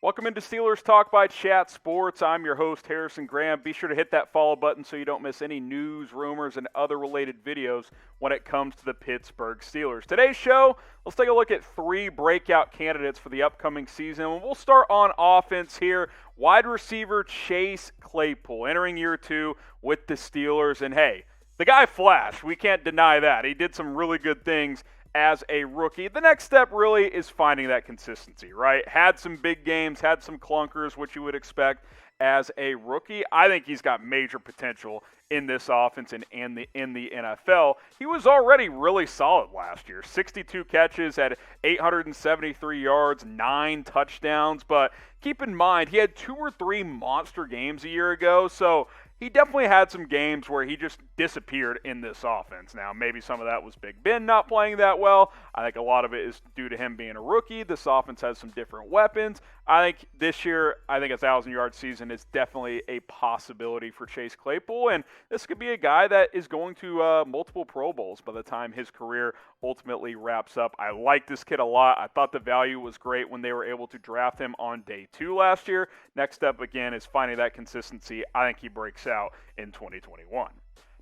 Welcome into Steelers Talk by Chat Sports. I'm your host, Harrison Graham. Be sure to hit that follow button so you don't miss any news, rumors, and other related videos when it comes to the Pittsburgh Steelers. Today's show, let's take a look at 3 breakout candidates for the upcoming season. And we'll start on offense here. Wide receiver Chase Claypool entering year 2 with the Steelers. And hey, the guy flashed. We can't deny that. He did some really good things as a rookie. The next step really is finding that consistency, right? Had some big games, had some clunkers, which you would expect as a rookie. I think he's got major potential in this offense and in the NFL. He was already really solid last year. 62 catches, had 873 yards, 9 touchdowns. But keep in mind, he had 2 or 3 monster games a year ago, so he definitely had some games where he just disappeared in this offense. Now, maybe some of that was Big Ben not playing that well. I think a lot of it is due to him being a rookie. This offense has some different weapons. I think this year, a 1,000-yard season is definitely a possibility for Chase Claypool. And this could be a guy that is going to multiple Pro Bowls by the time his career ultimately wraps up. I like this kid a lot. I thought the value was great when they were able to draft him on day 2 last year. Next step, again, is finding that consistency. I think he breaks out in 2021.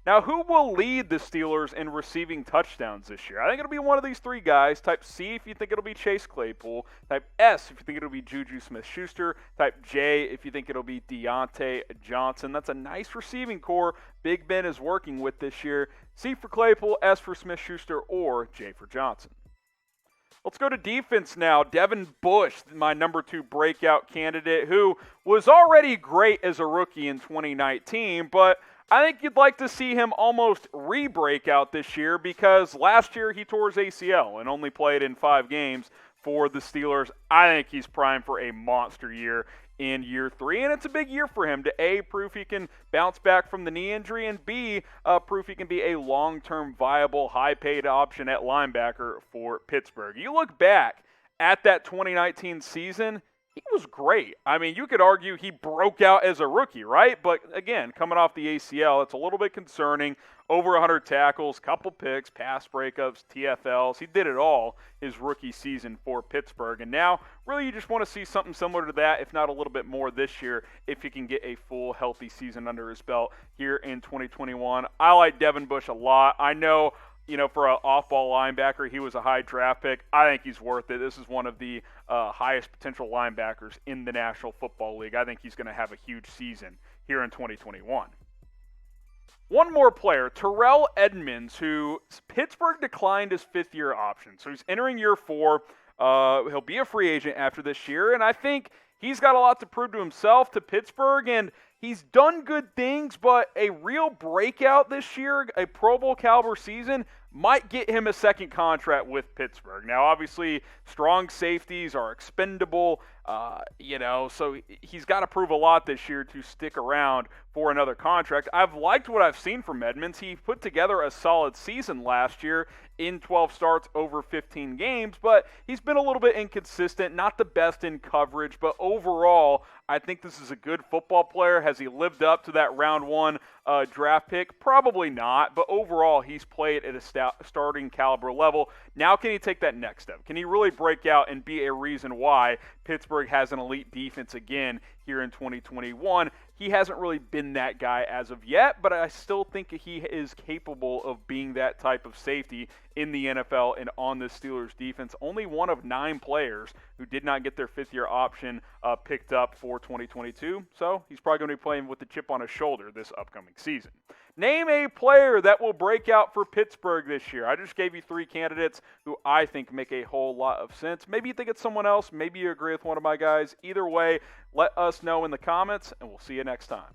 Now, who will lead the Steelers in receiving touchdowns this year? I think it'll be one of these 3 guys. Type C if you think it'll be Chase Claypool. Type S if you think it'll be Juju Smith-Schuster. Type J if you think it'll be Deontay Johnson. That's a nice receiving core Big Ben is working with this year. C for Claypool, S for Smith-Schuster, or J for Johnson. Let's go to defense now. Devin Bush, my number 2 breakout candidate, who was already great as a rookie in 2019, but I think you'd like to see him almost re-break out this year because last year he tore his ACL and only played in 5 games for the Steelers. I think he's primed for a monster year in year 3, and it's a big year for him to A, prove he can bounce back from the knee injury, and B, prove he can be a long-term viable, high-paid option at linebacker for Pittsburgh. You look back at that 2019 season, he was great. I mean, you could argue he broke out as a rookie, right? But again, coming off the ACL, it's a little bit concerning. Over 100 tackles, couple picks, pass breakups, TFLs. He did it all his rookie season for Pittsburgh. And now, really, you just want to see something similar to that, if not a little bit more this year, if he can get a full, healthy season under his belt here in 2021. I like Devin Bush a lot. I know, for an off-ball linebacker, he was a high draft pick. I think he's worth it. This is one of the highest potential linebackers in the National Football League. I think he's going to have a huge season here in 2021. One more player, Terrell Edmunds, who Pittsburgh declined his 5th-year option. So he's entering year 4. He'll be a free agent after this year, and I think he's got a lot to prove to himself, to Pittsburgh, and he's done good things, but a real breakout this year, a Pro Bowl caliber season, might get him a second contract with Pittsburgh. Now, obviously, strong safeties are expendable, so he's got to prove a lot this year to stick around for another contract. I've liked what I've seen from Edmunds. He put together a solid season last year in 12 starts over 15 games, but he's been a little bit inconsistent, not the best in coverage, but overall, I think this is a good football player. Has he lived up to that round 1 draft pick? Probably not, but overall, he's played at a starting caliber level. Now can he take that next step? Can he really break out and be a reason why Pittsburgh has an elite defense again here in 2021? He hasn't really been that guy as of yet, but I still think he is capable of being that type of safety in the NFL and on the Steelers defense. Only one of 9 players who did not get their 5th-year option picked up for 2022, so he's probably going to be playing with the chip on his shoulder this upcoming season. Name a player that will break out for Pittsburgh this year. I just gave you 3 candidates who I think make a whole lot of sense. Maybe you think it's someone else. Maybe you agree with one of my guys. Either way, let us know in the comments, and we'll see you next time.